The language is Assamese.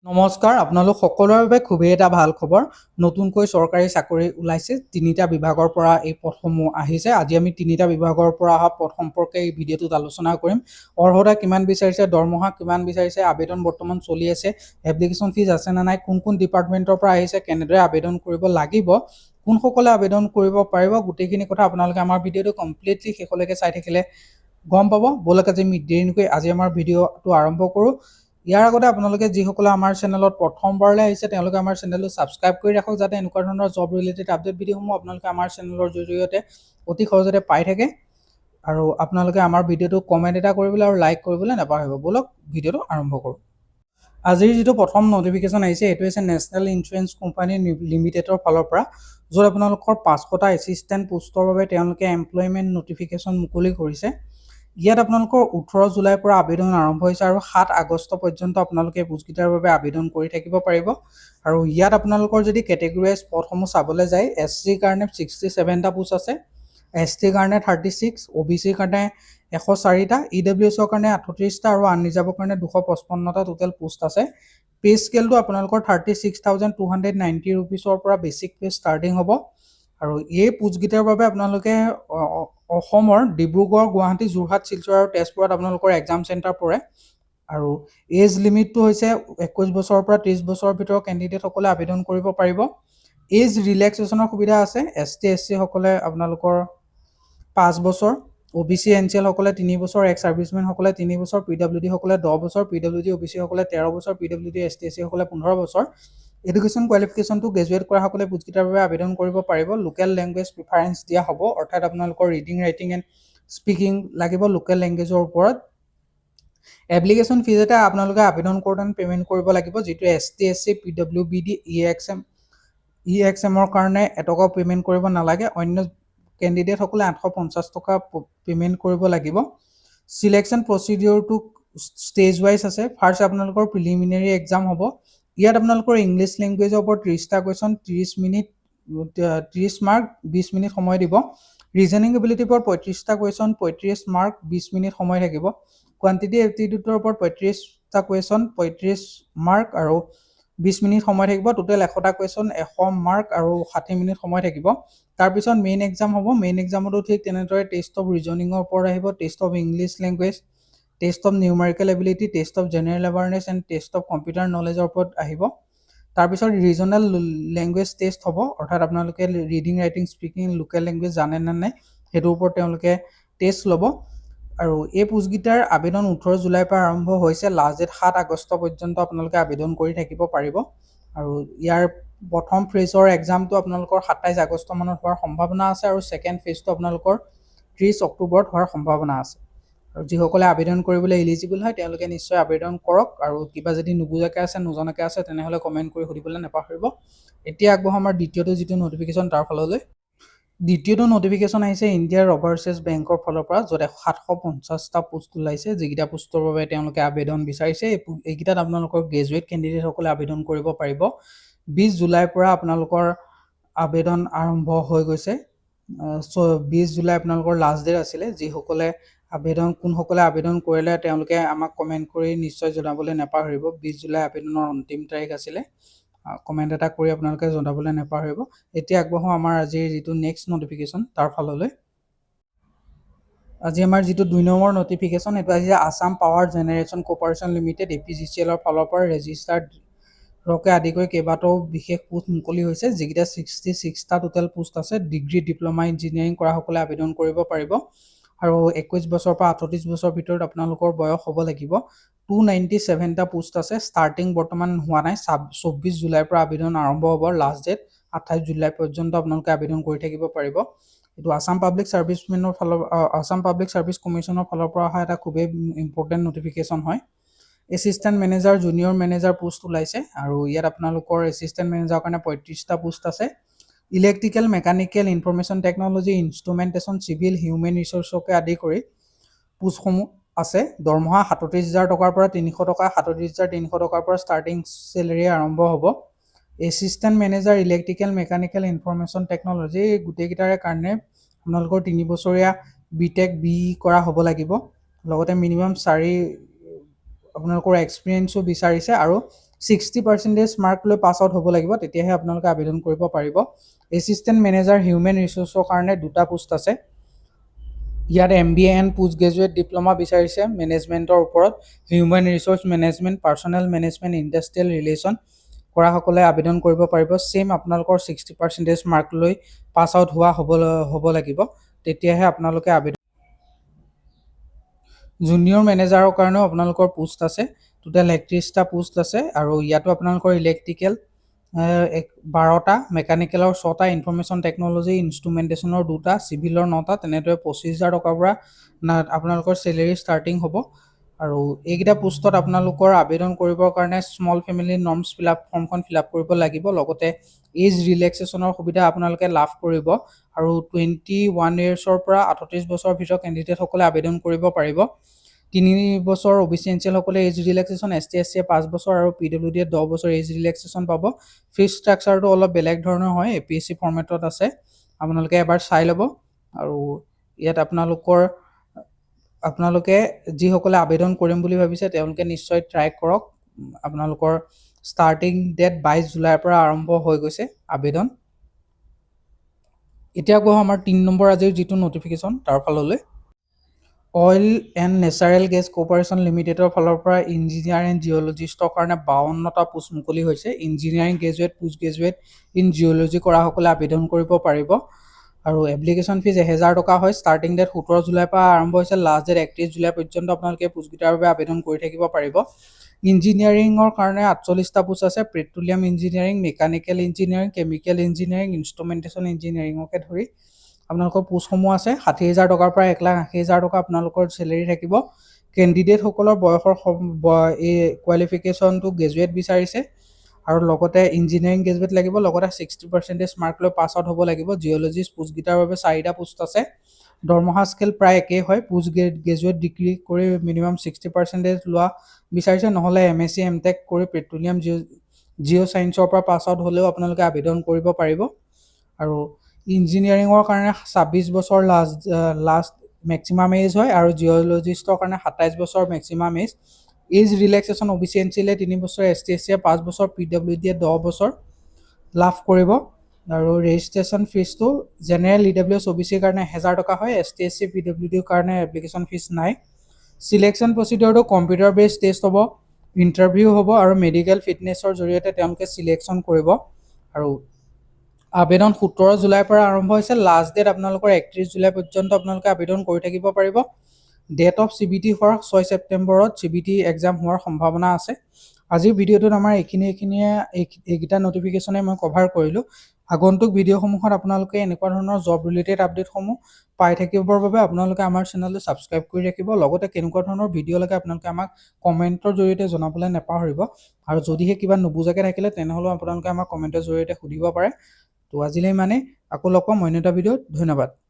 নমস্কাৰ, আপোনালোক সকলোৰে বাবে খুবেই এটা ভাল খবৰ। নতুনকৈ চৰকাৰী চাকৰি ওলাইছে। ৩টা বিভাগৰ পৰা এই পদসমূহ আহিছে। আজি আমি 3টা বিভাগৰ পৰা অহা পদ সম্পৰ্কে এই ভিডিঅ'টোত আলোচনা কৰিম। অৰ্হতা কিমান বিচাৰিছে, দৰমহা কিমান বিচাৰিছে, আবেদন বৰ্তমান চলি আছে, এপ্লিকেশ্যন ফিজ আছে নে নাই, কোন ডিপাৰ্টমেণ্টৰ পৰা আহিছে, কেনেদৰে আবেদন কৰিব লাগিব, কোনসকলে আবেদন কৰিব পাৰিব, গোটেইখিনি কথা আপোনালোকে আমাৰ ভিডিঅ'টো কমপ্লিটলি শেষলৈকে চাই থাকিলে গম পাব। ব'লক আজি দেৰি নকৰি আজি আমাৰ ভিডিঅ'টো আৰম্ভ কৰোঁ। ইয়াৰ আগতে আপোনালোকে যিসকলে আমাৰ চেনেলত প্ৰথমবাৰলৈ আহিছে তেওঁলোকে আমাৰ চেনেলটো ছাবস্ক্ৰাইব কৰি ৰাখক, যাতে এনেকুৱা ধৰণৰ জব ৰিলেটেড আপডেট ভিডিঅ'সমূহ আপোনালোকে আমাৰ চেনেলৰ জৰিয়তে অতি সহজতে পাই থাকে। আৰু আপোনালোকে আমাৰ ভিডিঅ'টো কমেণ্ট এটা কৰিবলৈ আৰু লাইক কৰিবলৈ নাপাহৰিব। ব'লক ভিডিঅ'টো আৰম্ভ কৰোঁ। আজিৰ যিটো প্ৰথম নটিফিকেশ্যন আহিছে এইটো হৈছে নেশ্যনেল ইঞ্চুৰেঞ্চ কোম্পানী লিমিটেডৰ ফালৰ পৰা, য'ত আপোনালোকৰ 500টা এছিষ্টেণ্ট পোষ্টৰ বাবে তেওঁলোকে এমপ্লয়মেণ্ট নটিফিকেশ্যন মুকলি কৰিছে। ইয়াত আপোনালোকৰ 18 জুলাইৰ পৰা আবেদন আৰম্ভ হৈছে আৰু 7 আগষ্ট পৰ্যন্ত আপোনালোকে পোষ্টকেইটাৰ বাবে আবেদন কৰি থাকিব পাৰিব। আৰু ইয়াত আপোনালোকৰ যদি কেটেগৰাইজ পদসমূহ চাবলৈ যায়, SCৰ কাৰণে 67টা পোষ্ট আছে, STৰ কাৰণে 36, OBCৰ কাৰণে 104টা, EWSৰ কাৰণে 38টা আৰু আনৰিজাৰ্ভৰ কাৰণে 255টা টোটেল পোষ্ট আছে। পে স্কেলটো আপোনালোকৰ 36,290 ৰুপিছৰ পৰা বেচিক পে ষ্টাৰ্টিং হ'ব। আৰু এই পোষ্টকেইটাৰ বাবে আপোনালোকে অসমৰ ডিব্ৰুগড়, গুৱাহাটী, যোৰহাট, শিলচৰ আৰু তেজপুৰত আপোনালোকৰ এক্সাম চেণ্টাৰ পৰে। আৰু এজ লিমিটটো হৈছে 21 বছৰৰ পৰা 30 বছৰৰ ভিতৰৰ কেণ্ডিডেটসকলে আবেদন কৰিব পাৰিব। এজ ৰিলেক্সেশ্যনৰ সুবিধা আছে। ST SC সকলে আপোনালোকৰ 5 বছৰ, OBC NCL সকলে 3 বছৰ, এক্স ছাৰ্ভিচমেন সকলে 3 বছৰ, PWD সকলে 10 বছৰ, PWD OBC সকলে 13 বছৰ, PWD ST SC সকলে 15 বছৰ। এডুকেশ্যন কোৱালিফিকেশ্যনটো গ্ৰেজুৱেট কৰা সকলে পোষ্টকেইটাৰ বাবে আবেদন কৰিব পাৰিব। লোকেল লেংগুৱেজ প্ৰিফাৰেঞ্চ দিয়া হ'ব, অৰ্থাৎ আপোনালোকৰ ৰিডিং, ৰাইটিং এণ্ড স্পিকিং লাগিব লোকেল লেংগুৱেজৰ ওপৰত। এপ্লিকেশ্যন ফিজ এটা আপোনালোকে আবেদন কৰোঁতে পে'মেণ্ট কৰিব লাগিব, যিটো ST SC, PWBD, EXMৰ কাৰণে এটকাও পে'মেণ্ট কৰিব নালাগে। অন্য কেণ্ডিডেটসকলে 850 টকা পে'মেণ্ট কৰিব লাগিব। চিলেকশ্যন প্ৰচিডিঅ'ৰটো ষ্টেজ ৱাইজ আছে। ফাৰ্ষ্ট আপোনালোকৰ প্ৰিলিমিনেৰী এক্সাম হ'ব। ইয়াত আপোনালোকৰ ইংলিছ লেংগুৱেজৰ ওপৰত 30টা কুৱেশ্যন, 30 মাৰ্ক, 20 মিনিট সময় দিব। ৰিজনিং এবিলিটিৰ ওপৰত 35টা কুৱেশ্যন, 35 মাৰ্ক, 20 মিনিট সময় থাকিব। কোৱান্টিটি এপ্টিটিউডৰ ওপৰত 35টা কুৱেশ্যন, 35 মাৰ্ক আৰু 20 মিনিট সময় থাকিব। টোটেল 100টা কুৱেশ্যন, 100 মাৰ্ক আৰু 60 মিনিট সময় থাকিব। তাৰপিছত মেইন এক্সাম হ'ব। মেইন এক্সামতো ঠিক তেনেদৰে টেষ্ট অফ ৰিজনিঙৰ ওপৰত আহিব, test of English language, test of numerical ability, test of general awareness and test of computer নলেজৰ ওপৰত আহিব। তাৰপিছত ৰিজনেল লেংগুৱেজ টেষ্ট হ'ব, অৰ্থাৎ আপোনালোকে reading, writing, speaking local language জানে নে নাই সেইটোৰ ওপৰত তেওঁলোকে টেষ্ট ল'ব। আৰু এই পোষ্টকেইটাৰ আবেদন 18 জুলাইৰ পৰা আৰম্ভ হৈছে। লাষ্ট ডেট 7 আগষ্ট পৰ্যন্ত আপোনালোকে আবেদন কৰি থাকিব পাৰিব। আৰু ইয়াৰ প্ৰথম ফেজৰ এক্সামটো আপোনালোকৰ 27 আগষ্ট মানত হোৱাৰ সম্ভাৱনা আছে আৰু ছেকেণ্ড ফেজটো আপোনালোকৰ 30 অক্টোবৰত হোৱাৰ সম্ভাৱনা আছে। আৰু যিসকলে আবেদন কৰিবলৈ এলিজিবল হয় তেওঁলোকে নিশ্চয় আবেদন কৰক। আৰু কিবা যদি নুবুজাকৈ আছে, নজনাকৈ আছে, তেনেহ'লে কমেণ্ট কৰি সুধিবলৈ নাপাহৰিব। এতিয়া আগবঢ়াম আমাৰ দ্বিতীয়টো যিটো নটিফিকেশ্যন তাৰ ফাললৈ। দ্বিতীয়টো নটিফিকেশ্যন আহিছে ইণ্ডিয়াৰ অভাৰচীজ বেংকৰ ফালৰ পৰা, য'ত 750টা পোষ্ট ওলাইছে, যিকেইটা পোষ্টৰ বাবে তেওঁলোকে আবেদন বিচাৰিছে। এইকেইটাত আপোনালোকৰ গ্ৰেজুৱেট কেণ্ডিডেটসকলে আবেদন কৰিব পাৰিব। 20 জুলাইৰ পৰা আপোনালোকৰ আবেদন আৰম্ভ হৈ গৈছে। 20 জুলাই আপোনালোকৰ লাষ্ট ডেট আছিলে। কোনসকলে আবেদন কৰিলে তেওঁলোকে আমাক কমেণ্ট কৰি নিশ্চয় জনাবলৈ নাপাহৰিব। 20 জুলাই আবেদনৰ অন্তিম তাৰিখ আছিলে। কমেণ্ট এটা কৰি আপোনালোকে জনাবলৈ নাপাহৰিব। এতিয়া আগবঢ়াওঁ আমাৰ আজিৰ যিটো নেক্সট নটিফিকেশ্যন তাৰ ফাললৈ। আজি আমাৰ যিটো 2 নম্বৰ নটিফিকেশ্যন এইটো আহিছে Assam power generation corporation limited APGCLৰ ফালৰ পৰা। ৰেজিষ্টাৰ্ডকে আদি কৰি কেইবাটাও বিশেষ পোষ্ট মুকলি হৈছে, যিকেইটা 66টা টোটেল পোষ্ট আছে। ডিগ্ৰী, ডিপ্ল'মা ইঞ্জিনিয়াৰিং কৰা সকলে আবেদন কৰিব পাৰিব। আৰু 21 বছৰৰ পৰা 38 বছৰৰ ভিতৰত আপোনালোকৰ বয়স হ'ব লাগিব। 297টা পোষ্ট আছে। ষ্টাৰ্টিং বৰ্তমান হোৱা নাই। 24 জুলাইৰ পৰা আবেদন আৰম্ভ হ'ব। লাষ্ট ডেট 28 জুলাই পৰ্যন্ত আপোনালোকে আবেদন কৰি থাকিব পাৰিব। এইটো আছাম পাব্লিক ছাৰ্ভিচ কমিশ্যনৰ ফালৰ পৰা অহা এটা খুবেই ইম্পৰ্টেণ্ট নটিফিকেশ্যন হয়। Assistant manager, junior manager post ওলাইছে। আৰু ইয়াত আপোনালোকৰ এছিষ্টেণ্ট মেনেজাৰৰ কাৰণে 35টা পোষ্ট আছে। Electrical, mechanical, information technology, instrumentation, civil, human ৰিচ'ৰ্চকে আদি কৰি পোষ্টসমূহ আছে। দৰমহা 37,000 টকাৰ পৰা 300 টকা, 37,300 টকাৰ পৰা ষ্টাৰ্টিং চেলেৰী আৰম্ভ হ'ব। Assistant manager, electrical, mechanical, information technology গোটেইকেইটাৰে কাৰণে আপোনালোকৰ 3 বছৰীয়া BTech BE কৰা হ'ব লাগিব। লগতে মিনিমাম আপোনালোকৰ এক্সপিৰিয়েঞ্চো বিচাৰিছে। আৰু 60% মাৰ্ক লৈ পাছ আউট হ'ব লাগিব, তেতিয়াহে আপোনালোকে আবেদন কৰিব পাৰিব। এছিষ্টেণ্ট মেনেজাৰ হিউমেন ৰিচোৰ্চৰ কাৰণে 2টা পোষ্ট আছে। ইয়াত MBA and post graduate diploma বিচাৰিছে মেনেজমেণ্টৰ ওপৰত। Human resource management, personnel management, industrial relation কৰাসকলে আবেদন কৰিব পাৰিব। ছেম আপোনালোকৰ 60% মাৰ্ক লৈ পাছ আউট হোৱা হ'ব লাগিব, তেতিয়াহে আপোনালোকে আবেদন। জুনিয়ৰ মেনেজাৰৰ কাৰণেও আপোনালোকৰ পোষ্ট আছে, টোটেল 31টা পোষ্ট আছে। আৰু ইয়াতো আপোনালোকৰ ইলেক্ট্ৰিকেল 12টা, মেকানিকেলৰ 6টা, ইনফৰমেশ্যন টেকন'লজি ইনষ্ট্ৰুমেণ্টেশ্যনৰ 2টা, চিভিলৰ 9টা, তেনেদৰে 25,000 টকাৰ পৰা আপোনালোকৰ চেলেৰী ষ্টাৰ্টিং হ'ব। আৰু এইকেইটা পোষ্টত আপোনালোকৰ আবেদন কৰিবৰ কাৰণে স্মল ফেমিলি নৰ্মছ ফৰ্মখন ফিল আপ কৰিব লাগিব। লগতে এজ ৰিলেক্সেশ্যনৰ সুবিধা আপোনালোকে লাভ কৰিব। আৰু 21 ইয়েৰ্ছৰ পৰা 38 বছৰৰ ভিতৰত কেণ্ডিডেটসকলে আবেদন কৰিব পাৰিব। 3 বছৰ OBC সকলে এজ ৰিলেক্সেশ্যন, ST SC 5 বছৰ আৰু PWD 10 বছৰ এজ ৰিলেক্সেশ্যন পাব। ফিজ ষ্ট্ৰাকচাৰটো অলপ বেলেগ ধৰণৰ হয়, APSC ফৰ্মেটত আছে, আপোনালোকে এবাৰ চাই ল'ব। আৰু ইয়াত আপোনালোকে যিসকলে আবেদন কৰিম বুলি ভাবিছে তেওঁলোকে নিশ্চয় ট্ৰাই কৰক। আপোনালোকৰ ষ্টাৰ্টিং ডেট 22 জুলাইৰ পৰা আৰম্ভ হৈ গৈছে আবেদন। এতিয়া গৈ আমাৰ 3 নম্বৰ আজিৰ যিটো নটিফিকেশ্যন তাৰ ফাললৈ। Oil and natural gas corporation লিমিটেডৰ ফালৰ পৰা ইঞ্জিনিয়াৰ এণ্ড জিঅ'লজিষ্টৰ কাৰণে 52টা পোষ্ট মুকলি হৈছে। Engineering graduate, post graduate in geology কৰাসকলে আবেদন কৰিব পাৰিব। আৰু এপ্লিকেশ্যন ফিজ 1000 টকা হয়। ষ্টাৰ্টিং ডেট 17 জুলাইৰ পৰা আৰম্ভ হৈছে, লাষ্ট ডেট 31 জুলাই পৰ্যন্ত আপোনালোকে পোষ্টকেইটাৰ বাবে আবেদন কৰি থাকিব পাৰিব। ইঞ্জিনিয়াৰিঙৰ কাৰণে 48টা পোষ্ট আছে। Petroleum engineering, mechanical engineering, chemical engineering, instrumentation ইঞ্জিনিয়াৰিঙকে ধৰি আপোনালোকৰ পোষ্টসমূহ আছে। 60,000 টকাৰ পৰা 1,80,000 টকা আপোনালোকৰ চেলেৰী থাকিব। কেণ্ডিডেটসকলৰ বয়সৰ এই কোৱালিফিকেশ্যনটো গ্ৰেজুৱেট বিচাৰিছে আৰু লগতে ইঞ্জিনিয়াৰিং গ্ৰেজুৱেট লাগিব, লগতে 60% মাৰ্ক লৈ পাছ আউট হ'ব লাগিব। জিঅ'লজিষ্ট পোষ্টকেইটাৰ বাবে 4টা পোষ্ট আছে। দৰমহা স্কেল প্ৰায় একেই হয়। পোষ্ট গ্ৰেজুৱেট ডিগ্ৰী কৰি মিনিমাম 60% লোৱা বিচাৰিছে, নহ'লে MSc MTech কৰি পেট্ৰলিয়াম জিঅ' ছায়েন্সৰ পৰা পাছ আউট হ'লেও আপোনালোকে আবেদন কৰিব পাৰিব। আৰু ইঞ্জিনিয়াৰিঙৰ কাৰণে 26 বছৰ লাষ্ট মেক্সিমাম এজ হয়, আৰু জিঅ'লজিষ্টৰ কাৰণে 27 বছৰ maximum age. Age relaxation OBC NC 3 বছৰ, ST SC 5 বছৰ, PWD 10 বছৰ লাভ কৰিব। আৰু ৰেজিষ্ট্ৰেশ্যন ফিজটো জেনেৰেল EWS OBCৰ কাৰণে 1000 টকা হয়। ST SC PWDৰ কাৰণে এপ্লিকেশ্যন ফিজ নাই। চিলেকশ্যন প্ৰচিডিউৰটো কম্পিউটাৰ বেছড টেষ্ট হ'ব, ইণ্টাৰভিউ হ'ব আৰু মেডিকেল ফিটনেছৰ জৰিয়তে তেওঁলোকে চিলেকশ্যন কৰিব। আৰু আবেদন 17 জুলাইৰ পৰা আৰম্ভ হৈছে। লাষ্ট ডেট আপোনালোকৰ 31 জুলাই পৰ্যন্ত আপোনালোকে আবেদন কৰি থাকিব পাৰিব। ডেট অফ CBT হোৱাৰ 6 ছেপ্টেম্বৰত CBT এক্সাম হোৱাৰ সম্ভাৱনা আছে। আজিৰ ভিডিঅ'টোত আমাৰ এইকেইটা নটিফিকেশ্যনে মই কভাৰ কৰিলোঁ। আগন্তুক ভিডিঅ'সমূহত আপোনালোকে এনেকুৱা ধৰণৰ জব ৰিলেটেড আপডেটসমূহ পাই থাকিবৰ বাবে আপোনালোকে আমাৰ চেনেলটো ছাবস্ক্ৰাইব কৰি ৰাখিব। লগতে কেনেকুৱা ধৰণৰ ভিডিঅ' লাগে আপোনালোকে আমাক কমেণ্টৰ জৰিয়তে জনাবলৈ নাপাহৰিব। আৰু যদিহে কিবা নুবুজাকৈ থাকিলে তেনেহ'লেও আপোনালোকে আমাক কমেণ্টৰ জৰিয়তে সুধিব পাৰে। তো আজিলৈ আকৌ লগ পাম অন্য এটা ভিডিঅ'ত। ধন্যবাদ।